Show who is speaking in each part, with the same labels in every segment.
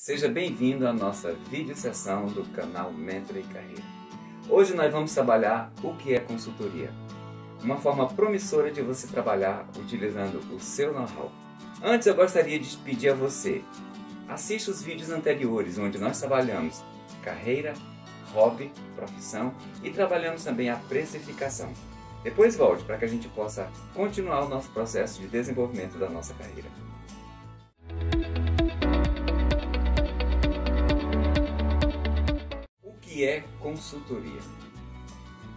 Speaker 1: Seja bem-vindo à nossa videosessão do canal Mentor e Carreira. Hoje nós vamos trabalhar o que é consultoria. Uma forma promissora de você trabalhar utilizando o seu know-how. Antes eu gostaria de pedir a você, assista os vídeos anteriores onde nós trabalhamos carreira, hobby, profissão e trabalhamos também a precificação. Depois volte para que a gente possa continuar o nosso processo de desenvolvimento da nossa carreira. O que é consultoria?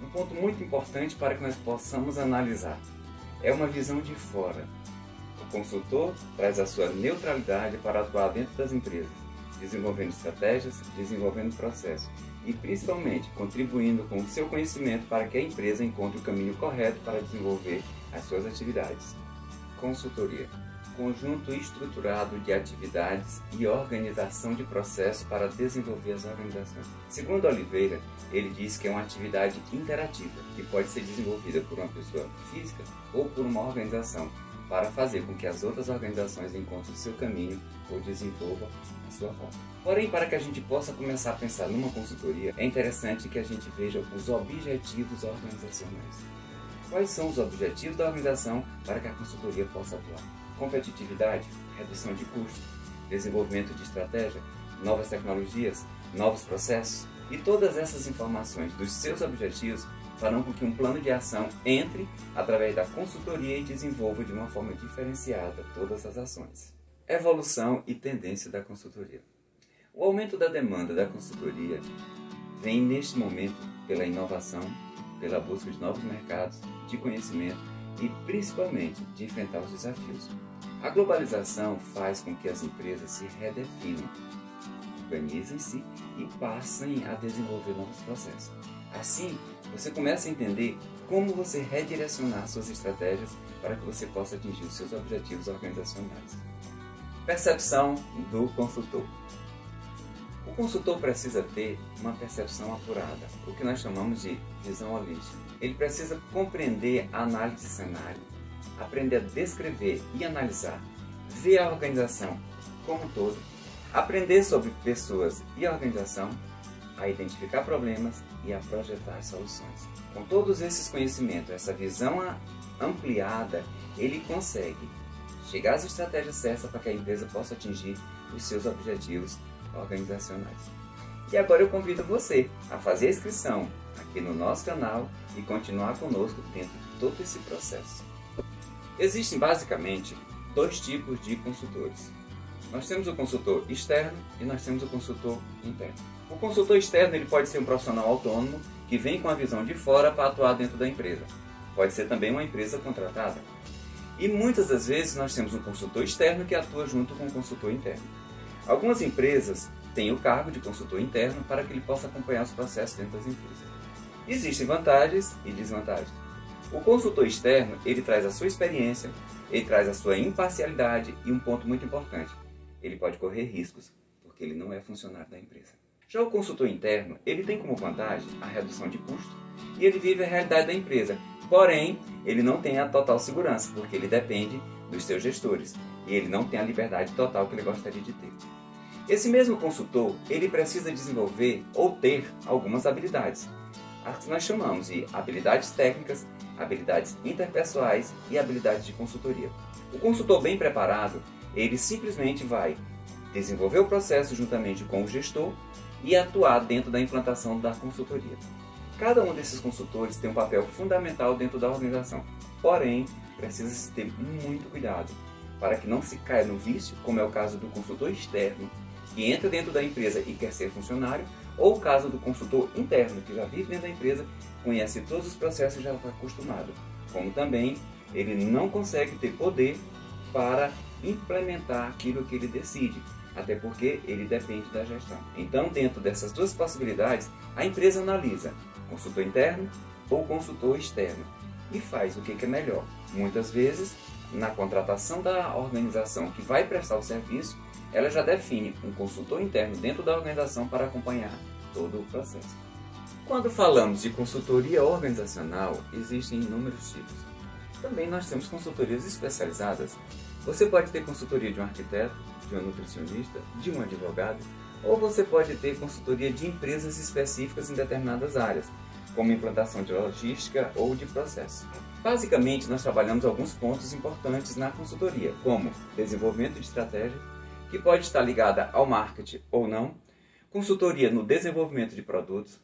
Speaker 1: Um ponto muito importante para que nós possamos analisar é uma visão de fora. O consultor traz a sua neutralidade para atuar dentro das empresas, desenvolvendo estratégias, desenvolvendo processos e principalmente contribuindo com o seu conhecimento para que a empresa encontre o caminho correto para desenvolver as suas atividades. Consultoria: conjunto estruturado de atividades e organização de processos para desenvolver as organizações. Segundo Oliveira, ele diz que é uma atividade interativa que pode ser desenvolvida por uma pessoa física ou por uma organização para fazer com que as outras organizações encontrem o seu caminho ou desenvolvam a sua rota. Porém, para que a gente possa começar a pensar numa consultoria, é interessante que a gente veja os objetivos organizacionais. Quais são os objetivos da organização para que a consultoria possa atuar? Competitividade, redução de custos, desenvolvimento de estratégia, novas tecnologias, novos processos. E todas essas informações dos seus objetivos farão com que um plano de ação entre através da consultoria e desenvolva de uma forma diferenciada todas as ações. Evolução e tendência da consultoria. O aumento da demanda da consultoria vem neste momento pela inovação, pela busca de novos mercados, de conhecimento e principalmente de enfrentar os desafios. A globalização faz com que as empresas se redefinam, organizem-se e passem a desenvolver novos processos. Assim, você começa a entender como você redirecionar suas estratégias para que você possa atingir os seus objetivos organizacionais. Percepção do consultor. O consultor precisa ter uma percepção apurada, o que nós chamamos de visão holística. Ele precisa compreender a análise de cenário, aprender a descrever e analisar, ver a organização como um todo, aprender sobre pessoas e a organização, a identificar problemas e a projetar soluções. Com todos esses conhecimentos, essa visão ampliada, ele consegue chegar às estratégias certas para que a empresa possa atingir os seus objetivos organizacionais. E agora eu convido você a fazer a inscrição aqui no nosso canal e continuar conosco dentro de todo esse processo. Existem basicamente dois tipos de consultores. Nós temos o consultor externo e nós temos o consultor interno. O consultor externo ele pode ser um profissional autônomo que vem com a visão de fora para atuar dentro da empresa. Pode ser também uma empresa contratada. E muitas das vezes nós temos um consultor externo que atua junto com o consultor interno. Algumas empresas têm o cargo de consultor interno para que ele possa acompanhar os processos dentro das empresas. Existem vantagens e desvantagens. O consultor externo, ele traz a sua experiência, ele traz a sua imparcialidade e um ponto muito importante, ele pode correr riscos, porque ele não é funcionário da empresa. Já o consultor interno, ele tem como vantagem a redução de custo e ele vive a realidade da empresa, porém, ele não tem a total segurança, porque ele depende dos seus gestores e ele não tem a liberdade total que ele gostaria de ter. Esse mesmo consultor, ele precisa desenvolver ou ter algumas habilidades. As que nós chamamos de habilidades técnicas, habilidades interpessoais e habilidades de consultoria. O consultor bem preparado, ele simplesmente vai desenvolver o processo juntamente com o gestor e atuar dentro da implantação da consultoria. Cada um desses consultores tem um papel fundamental dentro da organização, porém, precisa-se ter muito cuidado para que não se caia no vício, como é o caso do consultor externo, que entra dentro da empresa e quer ser funcionário, ou o caso do consultor interno, que já vive dentro da empresa, conhece todos os processos e já está acostumado. Como também, ele não consegue ter poder para implementar aquilo que ele decide, até porque ele depende da gestão. Então, dentro dessas duas possibilidades, a empresa analisa consultor interno ou consultor externo e faz o que é melhor. Muitas vezes, na contratação da organização que vai prestar o serviço, ela já define um consultor interno dentro da organização para acompanhar todo o processo. Quando falamos de consultoria organizacional, existem inúmeros tipos. Também nós temos consultorias especializadas. Você pode ter consultoria de um arquiteto, de de uma nutricionista, de um advogado, ou você pode ter consultoria de empresas específicas em determinadas áreas, como implantação de logística ou de processo. Basicamente, nós trabalhamos alguns pontos importantes na consultoria, como desenvolvimento de estratégia, que pode estar ligada ao marketing ou não, consultoria no desenvolvimento de produtos,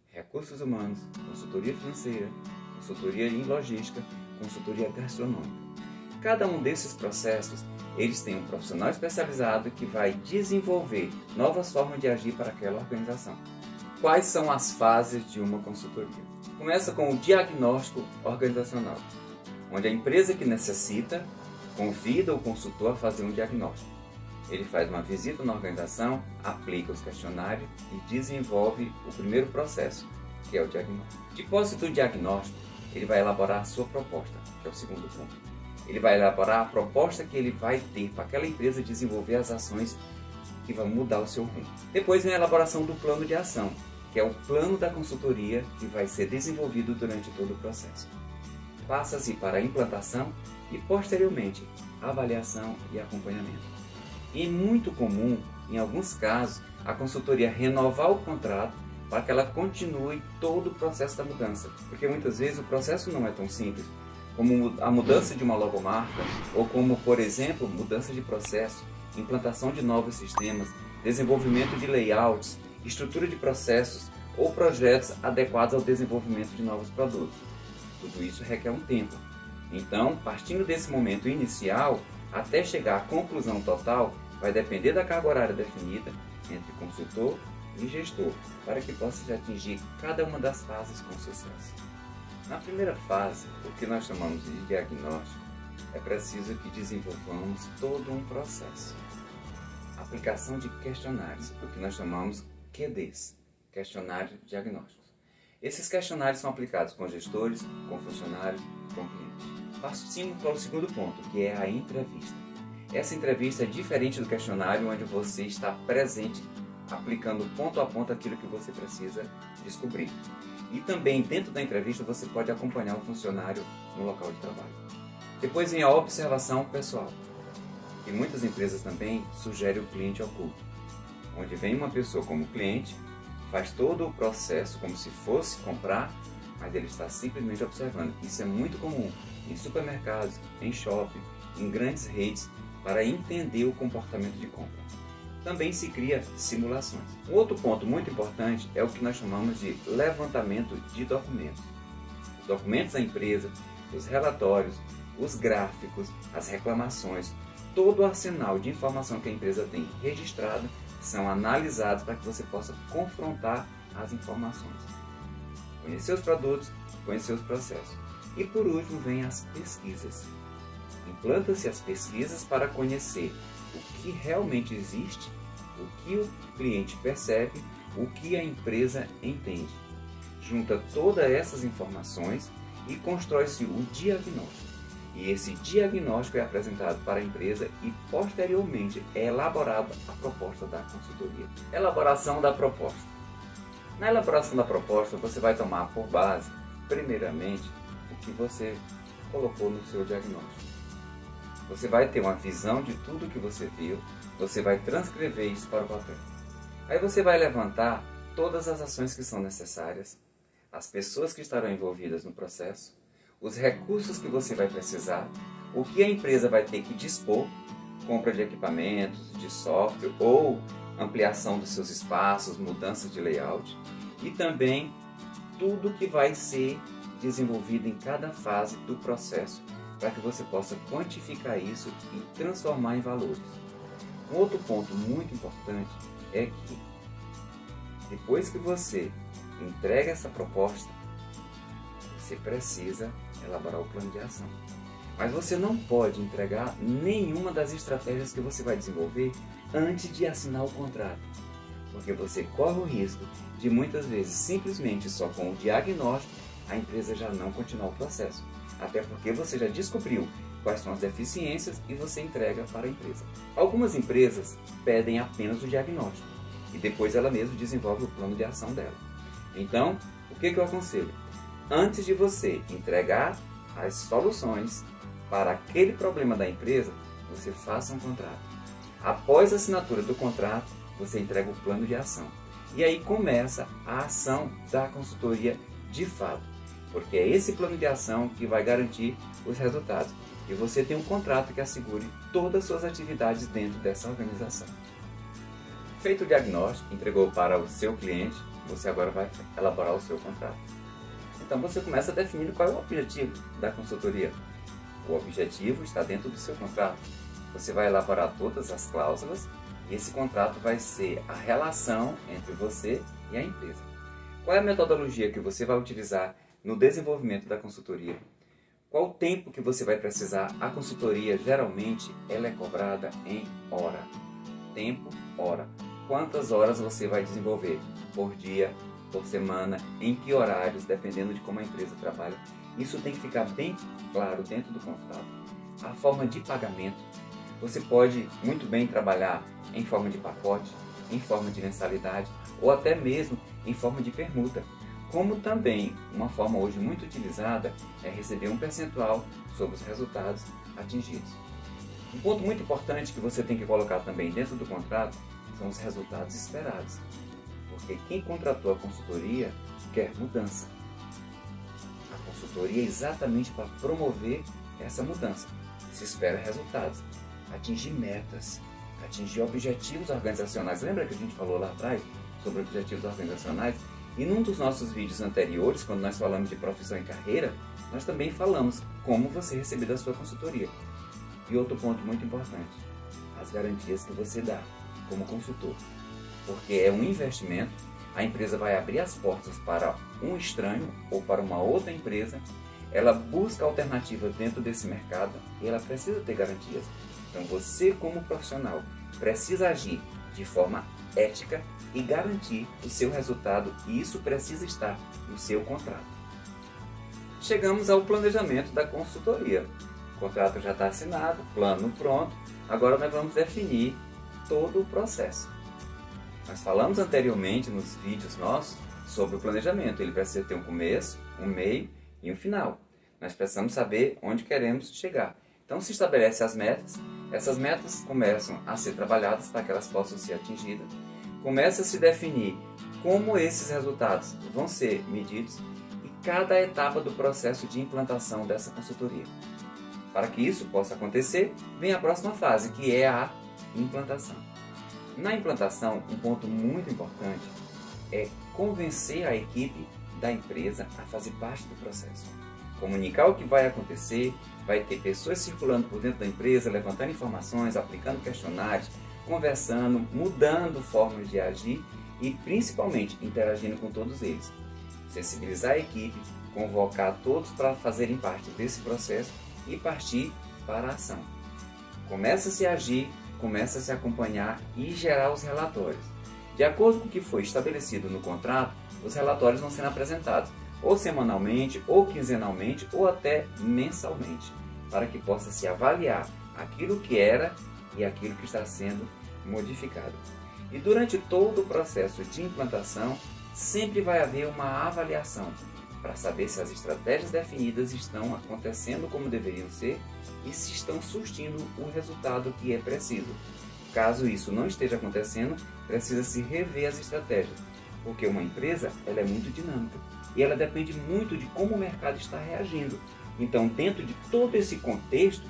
Speaker 1: recursos humanos, consultoria financeira, consultoria em logística, consultoria gastronômica. Cada um desses processos, eles têm um profissional especializado que vai desenvolver novas formas de agir para aquela organização. Quais são as fases de uma consultoria? Começa com o diagnóstico organizacional, onde a empresa que necessita convida o consultor a fazer um diagnóstico. Ele faz uma visita na organização, aplica os questionários e desenvolve o primeiro processo, que é o diagnóstico. Depois do diagnóstico, ele vai elaborar a sua proposta, que é o segundo ponto. Ele vai elaborar a proposta que ele vai ter para aquela empresa desenvolver as ações que vão mudar o seu rumo. Depois vem a elaboração do plano de ação, que é o plano da consultoria que vai ser desenvolvido durante todo o processo. Passa-se para a implantação e, posteriormente, avaliação e acompanhamento. E é muito comum, em alguns casos, a consultoria renovar o contrato para que ela continue todo o processo da mudança. Porque muitas vezes o processo não é tão simples, como a mudança de uma logomarca, ou como, por exemplo, mudança de processo, implantação de novos sistemas, desenvolvimento de layouts, estrutura de processos ou projetos adequados ao desenvolvimento de novos produtos. Tudo isso requer um tempo. Então, partindo desse momento inicial, até chegar à conclusão total, vai depender da carga horária definida entre consultor e gestor, para que possa atingir cada uma das fases com sucesso. Na primeira fase, o que nós chamamos de diagnóstico, é preciso que desenvolvamos todo um processo. Aplicação de questionários, o que nós chamamos QDs, questionários diagnósticos. Esses questionários são aplicados com gestores, com funcionários, com clientes. Partimos para o segundo ponto, que é a entrevista. Essa entrevista é diferente do questionário, onde você está presente, aplicando ponto a ponto aquilo que você precisa descobrir. E também, dentro da entrevista, você pode acompanhar o funcionário no local de trabalho. Depois vem a observação pessoal. E muitas empresas também sugerem o cliente oculto, onde vem uma pessoa como cliente, faz todo o processo como se fosse comprar, mas ele está simplesmente observando. Isso é muito comum em supermercados, em shopping, em grandes redes, para entender o comportamento de compra. Também se cria simulações. Um outro ponto muito importante é o que nós chamamos de levantamento de documentos. Os documentos da empresa, os relatórios, os gráficos, as reclamações, todo o arsenal de informação que a empresa tem registrado são analisados para que você possa confrontar as informações. Conhecer os produtos, conhecer os processos. E por último vem as pesquisas. Implanta-se as pesquisas para conhecer o que realmente existe, o que o cliente percebe, o que a empresa entende. Junta todas essas informações e constrói-se o diagnóstico. E esse diagnóstico é apresentado para a empresa e posteriormente é elaborada a proposta da consultoria. Elaboração da proposta. Na elaboração da proposta você vai tomar por base, primeiramente, o que você colocou no seu diagnóstico. Você vai ter uma visão de tudo que você viu, você vai transcrever isso para o papel. Aí você vai levantar todas as ações que são necessárias, as pessoas que estarão envolvidas no processo, os recursos que você vai precisar, o que a empresa vai ter que dispor, compra de equipamentos, de software ou ampliação dos seus espaços, mudança de layout e também tudo que vai ser desenvolvido em cada fase do processo para que você possa quantificar isso e transformar em valores. Um outro ponto muito importante é que depois que você entrega essa proposta, você precisa elaborar o plano de ação. Mas você não pode entregar nenhuma das estratégias que você vai desenvolver antes de assinar o contrato, porque você corre o risco de muitas vezes simplesmente só com o diagnóstico a empresa já não continuar o processo, até porque você já descobriu quais são as deficiências e você entrega para a empresa. Algumas empresas pedem apenas o diagnóstico e depois ela mesma desenvolve o plano de ação dela. Então, o que eu aconselho? Antes de você entregar as soluções para aquele problema da empresa, você faça um contrato. Após a assinatura do contrato, você entrega o plano de ação. E aí começa a ação da consultoria de fato, porque é esse plano de ação que vai garantir os resultados. E você tem um contrato que assegure todas as suas atividades dentro dessa organização. Feito o diagnóstico, entregou para o seu cliente, você agora vai elaborar o seu contrato. Então você começa definindo qual é o objetivo da consultoria. O objetivo está dentro do seu contrato. Você vai elaborar todas as cláusulas e esse contrato vai ser a relação entre você e a empresa. Qual é a metodologia que você vai utilizar no desenvolvimento da consultoria? Qual o tempo que você vai precisar? A consultoria, geralmente, ela é cobrada em hora. Tempo, hora. Quantas horas você vai desenvolver? Por dia, por semana, em que horários, dependendo de como a empresa trabalha. Isso tem que ficar bem claro dentro do contrato. A forma de pagamento. Você pode muito bem trabalhar em forma de pacote, em forma de mensalidade ou até mesmo em forma de permuta. Como também uma forma hoje muito utilizada é receber um percentual sobre os resultados atingidos. Um ponto muito importante que você tem que colocar também dentro do contrato são os resultados esperados. Porque quem contratou a consultoria quer mudança. A consultoria é exatamente para promover essa mudança. Se espera resultados, atingir metas, atingir objetivos organizacionais. Lembra que a gente falou lá atrás sobre objetivos organizacionais? E num dos nossos vídeos anteriores, quando nós falamos de profissão e carreira, nós também falamos como você receber da sua consultoria. E outro ponto muito importante, as garantias que você dá como consultor. Porque é um investimento, a empresa vai abrir as portas para um estranho ou para uma outra empresa, ela busca alternativas dentro desse mercado e ela precisa ter garantias. Então você, como profissional, precisa agir de forma ética e garantir o seu resultado, e isso precisa estar no seu contrato. Chegamos ao planejamento da consultoria. O contrato já está assinado, plano pronto, agora nós vamos definir todo o processo. Nós falamos anteriormente nos vídeos nossos sobre o planejamento. Ele precisa ter um começo, um meio e um final. Nós precisamos saber onde queremos chegar. Então se estabelece as metas, essas metas começam a ser trabalhadas para que elas possam ser atingidas. Começa a se definir como esses resultados vão ser medidos e cada etapa do processo de implantação dessa consultoria. Para que isso possa acontecer, vem a próxima fase, que é a implantação. Na implantação, um ponto muito importante é convencer a equipe da empresa a fazer parte do processo. Comunicar o que vai acontecer, vai ter pessoas circulando por dentro da empresa, levantando informações, aplicando questionários, conversando, mudando formas de agir e principalmente interagindo com todos eles. Sensibilizar a equipe, convocar todos para fazerem parte desse processo e partir para a ação. Começa-se a agir, começa a se acompanhar e gerar os relatórios. De acordo com o que foi estabelecido no contrato, os relatórios vão sendo apresentados ou semanalmente, ou quinzenalmente, ou até mensalmente, para que possa se avaliar aquilo que era e aquilo que está sendo modificado. E durante todo o processo de implantação, sempre vai haver uma avaliação para saber se as estratégias definidas estão acontecendo como deveriam ser e se estão surtindo o resultado que é preciso. Caso isso não esteja acontecendo, precisa-se rever as estratégias, porque uma empresa ela é muito dinâmica e ela depende muito de como o mercado está reagindo. Então, dentro de todo esse contexto,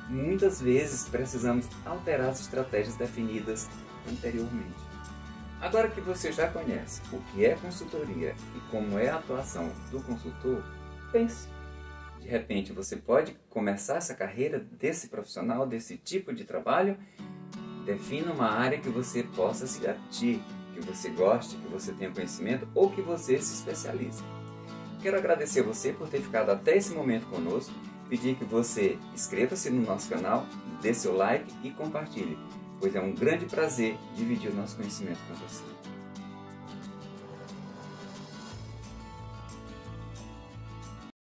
Speaker 1: muitas vezes precisamos alterar as estratégias definidas anteriormente. Agora que você já conhece o que é consultoria e como é a atuação do consultor, pense. De repente você pode começar essa carreira desse profissional, desse tipo de trabalho. Defina uma área que você possa se garantir, que você goste, que você tenha conhecimento ou que você se especialize. Quero agradecer a você por ter ficado até esse momento conosco, pedir que você inscreva-se no nosso canal, dê seu like e compartilhe, pois é um grande prazer dividir o nosso conhecimento com você.